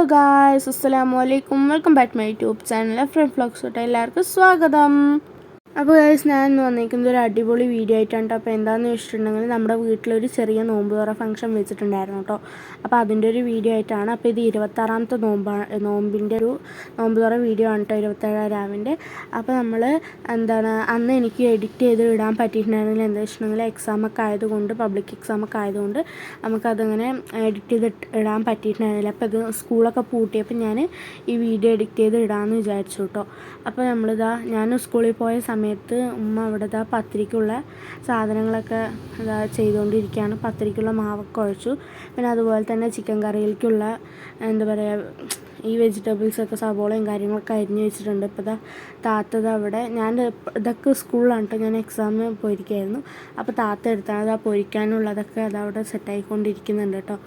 Hello guys, അസ്സലാമു അലൈക്കും. Welcome back my YouTube channel friend vlogs. എല്ലാവർക്കും സ്വാഗതം. അപ്പോൾ ഗൈസ്, ഞാൻ ഇന്ന് വന്നിരിക്കുന്നത് ഒരു അടിപൊളി വീഡിയോ ആയിട്ടാണ്. അപ്പോൾ എന്താണെന്ന് വെച്ചിട്ടുണ്ടെങ്കിൽ നമ്മുടെ വീട്ടിലൊരു ചെറിയ നോമ്പ് തുറ ഫംഗ്ഷൻ വെച്ചിട്ടുണ്ടായിരുന്നു കേട്ടോ. അപ്പോൾ അതിൻ്റെ ഒരു വീഡിയോ ആയിട്ടാണ്. അപ്പോൾ ഇത് 26ാമത്തെ നോമ്പിൻ്റെ ഒരു നോമ്പ് തുറ വീഡിയോ ആണ് കേട്ടോ, 27 രാവിൻ്റെ. അപ്പോൾ നമ്മൾ അന്ന് എനിക്ക് എഡിറ്റ് ചെയ്ത് ഇടാൻ പറ്റിയിട്ടുണ്ടായിരുന്നില്ല. എന്താ വെച്ചിട്ടുണ്ടെങ്കിൽ എക്സാമൊക്കെ ആയതുകൊണ്ട്, പബ്ലിക് എക്സാമൊക്കെ ആയതുകൊണ്ട് നമുക്കതങ്ങനെ എഡിറ്റ് ചെയ്ത് ഇടാൻ പറ്റിയിട്ടുണ്ടായിരുന്നില്ല. അപ്പോൾ ഇത് സ്കൂളൊക്കെ പൂട്ടിയപ്പോൾ ഞാൻ ഈ വീഡിയോ എഡിറ്റ് ചെയ്ത് ഇടാമെന്ന് വിചാരിച്ചു കേട്ടോ. അപ്പോൾ ഞാൻ സ്കൂളിൽ പോയ സമയത്ത് ഉമ്മ അവിടെ പത്തിരിക്കുള്ള സാധനങ്ങളൊക്കെ ചെയ്തുകൊണ്ടിരിക്കുകയാണ്. പത്തിരിക്കുള്ള മാവൊക്കെ കുഴച്ചു. പിന്നെ അതുപോലെ തന്നെ ചിക്കൻ കറിയിലേക്കുള്ള ഈ വെജിറ്റബിൾസൊക്കെ സവോളയും കാര്യങ്ങളൊക്കെ അരിഞ്ഞ് വെച്ചിട്ടുണ്ട്. ഇപ്പോൾ താത്തത് അവിടെ, ഇതൊക്കെ സ്കൂളിലാണ് കേട്ടോ, ഞാൻ എക്സാമിന് പോയിരിക്കുകയായിരുന്നു. അപ്പോൾ താത്ത എടുത്താണ് പൊരിക്കാനുള്ളതൊക്കെ അതവിടെ സെറ്റായിക്കൊണ്ടിരിക്കുന്നുണ്ട് കേട്ടോ.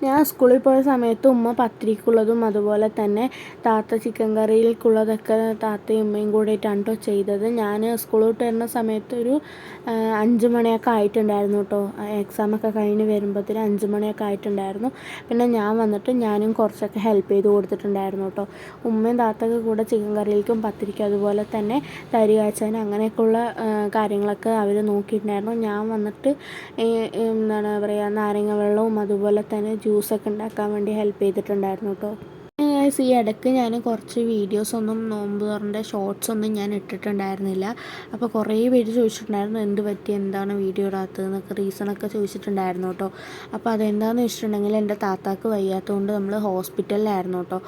ഞാൻ സ്കൂളിൽ പോയ സമയത്ത് ഉമ്മ പത്തിരിക്കുള്ളതും അതുപോലെ തന്നെ താത്ത ചിക്കൻ കറിയിലേക്കുള്ളതൊക്കെ താത്തയും ഉമ്മയും കൂടിയിട്ടാണ് കേട്ടോ ചെയ്തത്. ഞാൻ സ്കൂൾ വിട്ട് വരുന്ന സമയത്ത് ഒരു 5 മണിയൊക്കെ ആയിട്ടുണ്ടായിരുന്നു കേട്ടോ. എക്സാമൊക്കെ കഴിഞ്ഞ് വരുമ്പോഴത്തേന് 5 മണിയൊക്കെ ആയിട്ടുണ്ടായിരുന്നു. പിന്നെ ഞാൻ വന്നിട്ട് ഞാനും കുറച്ചൊക്കെ ഹെൽപ്പ് ചെയ്ത് കൊടുത്തിട്ടുണ്ടായിരുന്നു കേട്ടോ. ഉമ്മയും താത്തൊക്കെ കൂടെ ചിക്കൻ കറിയിലേക്കും പത്തിരിക്കും അതുപോലെ തന്നെ തരി കാച്ചാനും അങ്ങനെയൊക്കെയുള്ള കാര്യങ്ങളൊക്കെ അവർ നോക്കിയിട്ടുണ്ടായിരുന്നു. ഞാൻ വന്നിട്ട് നാരങ്ങ വെള്ളവും അതുപോലെ തന്നെ ജ്യൂസൊക്കെ ഉണ്ടാക്കാൻ വേണ്ടി ഹെൽപ്പ് ചെയ്തിട്ടുണ്ടായിരുന്നു കേട്ടോ. ഈ ഇടയ്ക്ക് ഞാൻ കുറച്ച് വീഡിയോസൊന്നും നോമ്പ് തുറൻ്റെ ഷോർട്സൊന്നും ഞാൻ ഇട്ടിട്ടുണ്ടായിരുന്നില്ല. അപ്പോൾ കുറേ പേര് ചോദിച്ചിട്ടുണ്ടായിരുന്നു എന്ത് പറ്റി, എന്താണ് വീഡിയോ ഇടാത്തതെന്നൊക്കെ റീസണൊക്കെ ചോദിച്ചിട്ടുണ്ടായിരുന്നു കേട്ടോ. അപ്പോൾ അതെന്താണെന്ന് വെച്ചിട്ടുണ്ടെങ്കിൽ എൻ്റെ താത്താക്ക് വയ്യാത്തതുകൊണ്ട് നമ്മൾ ഹോസ്പിറ്റലിലായിരുന്നു കേട്ടോ.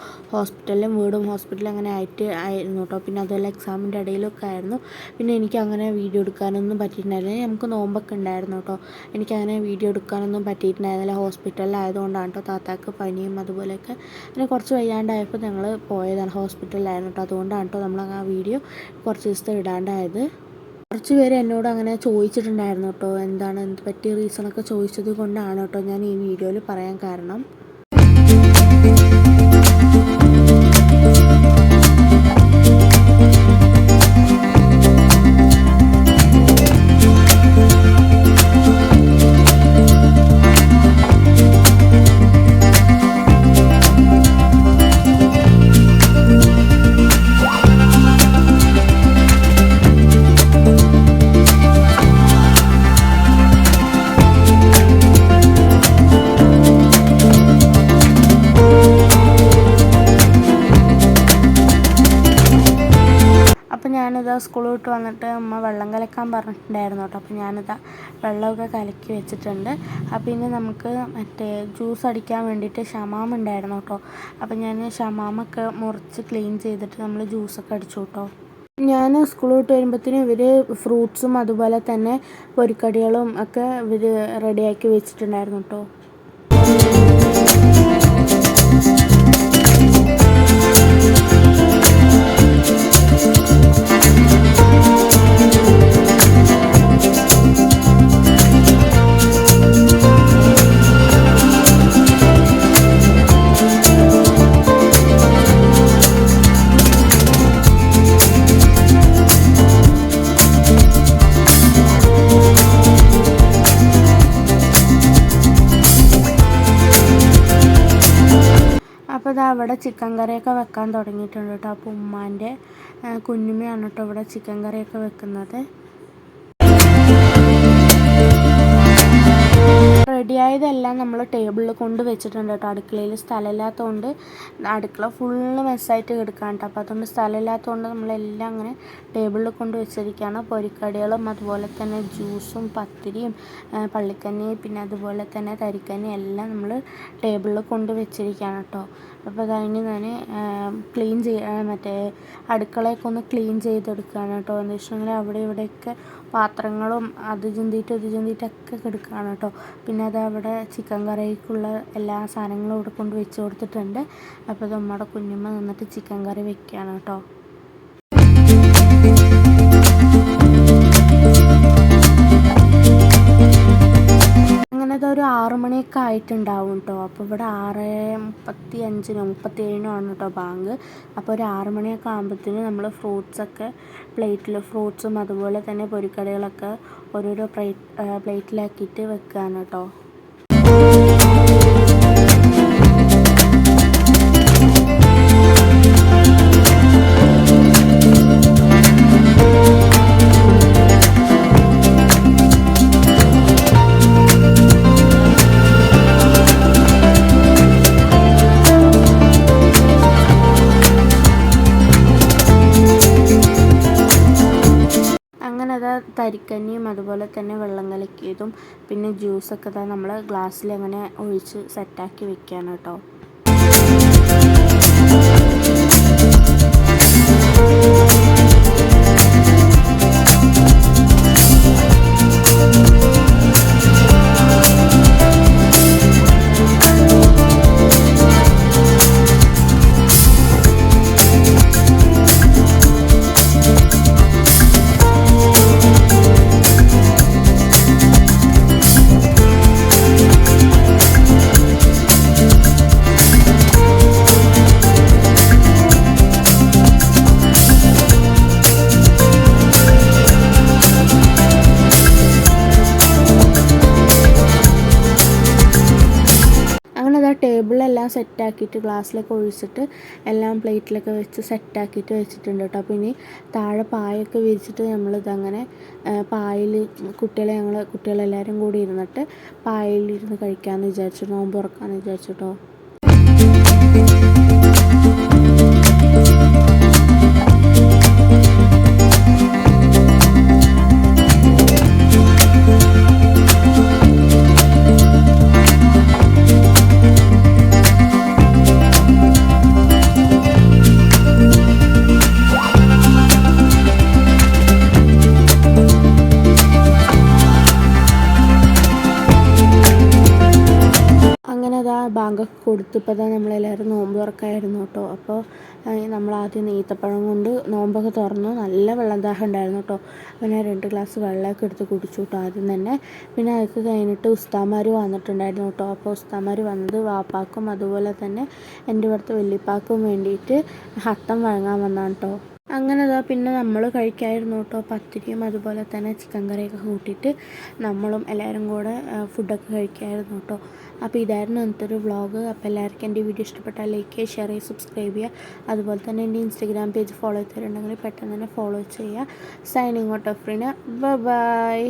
വീടും ഹോസ്പിറ്റലും അങ്ങനെ ആയിരുന്നു കേട്ടോ. പിന്നെ അതുപോലെ എക്സാമിൻ്റെ ഇടയിലൊക്കെ ആയിരുന്നു. പിന്നെ എനിക്കങ്ങനെ വീഡിയോ എടുക്കാനൊന്നും പറ്റിയിട്ടുണ്ടായിരുന്നില്ല. നമുക്ക് നോമ്പൊക്കെ ഉണ്ടായിരുന്നു കേട്ടോ. എനിക്കങ്ങനെ വീഡിയോ എടുക്കാനൊന്നും പറ്റിയിട്ടുണ്ടായിരുന്നില്ല. ഹോസ്പിറ്റലിലായതുകൊണ്ടാണ് കേട്ടോ. താത്താക്ക് പനിയും അതുപോലെയൊക്കെ പിന്നെ കുറച്ച് വയ്യാണ്ടായപ്പോൾ ഞങ്ങൾ പോയതാണ്, ഹോസ്പിറ്റലിലായിരുന്നു കേട്ടോ. അതുകൊണ്ടാണ് കേട്ടോ നമ്മൾ ആ വീഡിയോ കുറച്ച് ദിവസത്തെ ഇടാണ്ടായത്. കുറച്ച് പേര് എന്നോട് അങ്ങനെ ചോദിച്ചിട്ടുണ്ടായിരുന്നു കേട്ടോ, എന്ത് പറ്റിയ റീസണൊക്കെ ചോദിച്ചത് കൊണ്ടാണ് കേട്ടോ ഞാൻ ഈ വീഡിയോയിൽ പറയാൻ കാരണം. സ്കൂൾ വിട്ട് വന്നിട്ട് അമ്മ വെള്ളം കലക്കാൻ പറഞ്ഞിട്ടുണ്ടായിരുന്നു കേട്ടോ. അപ്പോൾ ഞാനിതാ വെള്ളമൊക്കെ കലക്കി വെച്ചിട്ടുണ്ട്. അപ്പോൾ ഇനി നമുക്ക് ജ്യൂസ് അടിക്കാൻ വേണ്ടിയിട്ട് ഷമാം ഉണ്ടായിരുന്നു കേട്ടോ. അപ്പോൾ ഞാൻ ഷമാമൊക്കെ മുറിച്ച് ക്ലീൻ ചെയ്തിട്ട് നമ്മൾ ജ്യൂസൊക്കെ അടിച്ചു കേട്ടോ. ഞാൻ സ്കൂൾ വിട്ട് വരുമ്പോഴത്തേനും ഇവർ ഫ്രൂട്ട്സും അതുപോലെ തന്നെ പൊരിക്കടികളും ഒക്കെ ഇവർ റെഡിയാക്കി വെച്ചിട്ടുണ്ടായിരുന്നു കേട്ടോ. അപ്പോൾ അവിടെ ചിക്കൻ കറിയൊക്കെ വെക്കാൻ തുടങ്ങിയിട്ടുണ്ട് കേട്ടോ. അപ്പോൾ ഉമ്മാൻ്റെ കുഞ്ഞുമ്മയാണ് കേട്ടോ ഇവിടെ ചിക്കൻ കറിയൊക്കെ വെക്കുന്നത്. റെഡിയായതെല്ലാം നമ്മൾ ടേബിളിൽ കൊണ്ട് വെച്ചിട്ടുണ്ട് കേട്ടോ. അടുക്കളയിൽ സ്ഥലമില്ലാത്തതുകൊണ്ട് അടുക്കള ഫുള്ള് മെസ്സായിട്ട് കിടക്കുകയാണ് കേട്ടോ. അപ്പോൾ അതുകൊണ്ട് സ്ഥലമില്ലാത്തതുകൊണ്ട് നമ്മളെല്ലാം അങ്ങനെ ടേബിളിൽ കൊണ്ട് വെച്ചിരിക്കുകയാണ്. പൊരിക്കടികളും അതുപോലെ തന്നെ ജ്യൂസും പത്തിരിയും പള്ളിക്കഞ്ഞി പിന്നെ അതുപോലെ തന്നെ തരിക്കഞ്ഞി എല്ലാം നമ്മൾ ടേബിളിൽ കൊണ്ട് വെച്ചിരിക്കുകയാണ് കേട്ടോ. അപ്പോൾ കഴിഞ്ഞ് ഞാൻ ക്ലീൻ അടുക്കളയൊക്കെ ഒന്ന് ക്ലീൻ ചെയ്തെടുക്കുകയാണ് കേട്ടോ. എന്ന് വെച്ചിട്ടുണ്ടെങ്കിൽ അവിടെ ഇവിടെയൊക്കെ പാത്രങ്ങളും അത് ചിന്തിയിട്ടൊക്കെ കിടക്കുകയാണ് കേട്ടോ. പിന്നെ അവിടെ ചിക്കൻ കറിക്കുള്ള എല്ലാ സാധനങ്ങളും ഇവിടെ കൊണ്ട് വെച്ച് കൊടുത്തിട്ടുണ്ട്. അപ്പോൾ ഇത് നമ്മുടെ കുഞ്ഞുമ്മ നിന്നിട്ട് ചിക്കൻ കറി വെക്കുകയാണ് കേട്ടോ. ഒരു 6 മണിയൊക്കെ ആയിട്ടുണ്ടാവും കേട്ടോ. അപ്പോൾ ഇവിടെ 6:35 37 ആണ് കേട്ടോ ബാങ്ക്. അപ്പോൾ ഒരു 6 മണിയൊക്കെ ആകുമ്പോഴത്തേന് നമ്മൾ ഫ്രൂട്ട്സും അതുപോലെ തന്നെ പൊരിക്കടികളൊക്കെ ഓരോരോ പ്ലേറ്റിലാക്കിയിട്ട് വെക്കുകയാണ് കേട്ടോ. തരിക്കഞ്ഞിയും അതുപോലെ തന്നെ വെള്ളം കലക്കിയതും പിന്നെ ജ്യൂസൊക്കെ നമ്മൾ ഗ്ലാസ്സിൽ അങ്ങനെ ഒഴിച്ച് സെറ്റാക്കി വെക്കുകയാണ് കേട്ടോ. ടേബിളെല്ലാം സെറ്റാക്കിയിട്ട് ഗ്ലാസ്സിലൊക്കെ ഒഴിച്ചിട്ട് എല്ലാം പ്ലേറ്റിലൊക്കെ വെച്ച് സെറ്റാക്കിയിട്ട് വെച്ചിട്ടുണ്ട് കേട്ടോ. അപ്പോൾ ഇനി താഴെ പായൊക്കെ വിരിച്ചിട്ട് നമ്മളിതങ്ങനെ പായിൽ കുട്ടികളെല്ലാവരും കൂടി ഇരുന്നിട്ട് പായലിരുന്ന് കഴിക്കാമെന്ന് വിചാരിച്ചു, നോമ്പ് തുറക്കാമെന്ന് വിചാരിച്ചു കേട്ടോ. ബാങ്കൊക്കെ കൊടുത്തപ്പോൾ നമ്മളെല്ലാവരും നോമ്പ് തുറക്കായിരുന്നു കേട്ടോ. അപ്പോൾ നമ്മളാദ്യം ഈത്തപ്പഴം കൊണ്ട് നോമ്പൊക്കെ തുറന്നു. നല്ല വെള്ളം ദാഹം ഉണ്ടായിരുന്നു കേട്ടോ. പിന്നെ 2 ഗ്ലാസ് വെള്ളമൊക്കെ എടുത്ത് കുടിച്ചു കേട്ടോ ആദ്യം തന്നെ. പിന്നെ അതൊക്കെ കഴിഞ്ഞിട്ട് ഉസ്താദ്മാർ വന്നിട്ടുണ്ടായിരുന്നു കേട്ടോ. അപ്പോൾ ഉസ്താദ്മാർ വന്നത് വാപ്പാക്കും അതുപോലെ തന്നെ എൻ്റെ ഇവിടുത്തെ വല്യപ്പാക്കും വേണ്ടിയിട്ട് ഹത്തം വഴങ്ങാൻ വന്നതാണ് കേട്ടോ. അങ്ങനെ പിന്നെ നമ്മൾ കഴിക്കായിരുന്നു കേട്ടോ. പത്തിരിയും അതുപോലെ തന്നെ ചിക്കൻ കറിയൊക്കെ കൂട്ടിയിട്ട് നമ്മളും എല്ലാവരും കൂടെ ഫുഡൊക്കെ കഴിക്കായിരുന്നു കേട്ടോ. അപ്പോൾ ഇതായിരുന്നു ഇന്നത്തെ ഒരു വ്ളോഗ്. അപ്പോൾ എല്ലാവർക്കും എൻ്റെ വീഡിയോ ഇഷ്ടപ്പെട്ടാൽ ലൈക്ക് ചെയ്യുക, ഷെയർ ചെയ്യുക, സബ്സ്ക്രൈബ് ചെയ്യുക. അതുപോലെ തന്നെ എൻ്റെ ഇൻസ്റ്റഗ്രാം പേജ് ഫോളോ ചെയ്തിട്ടുണ്ടെങ്കിൽ പെട്ടെന്ന് തന്നെ ഫോളോ ചെയ്യുക. Signing out of Reena. By.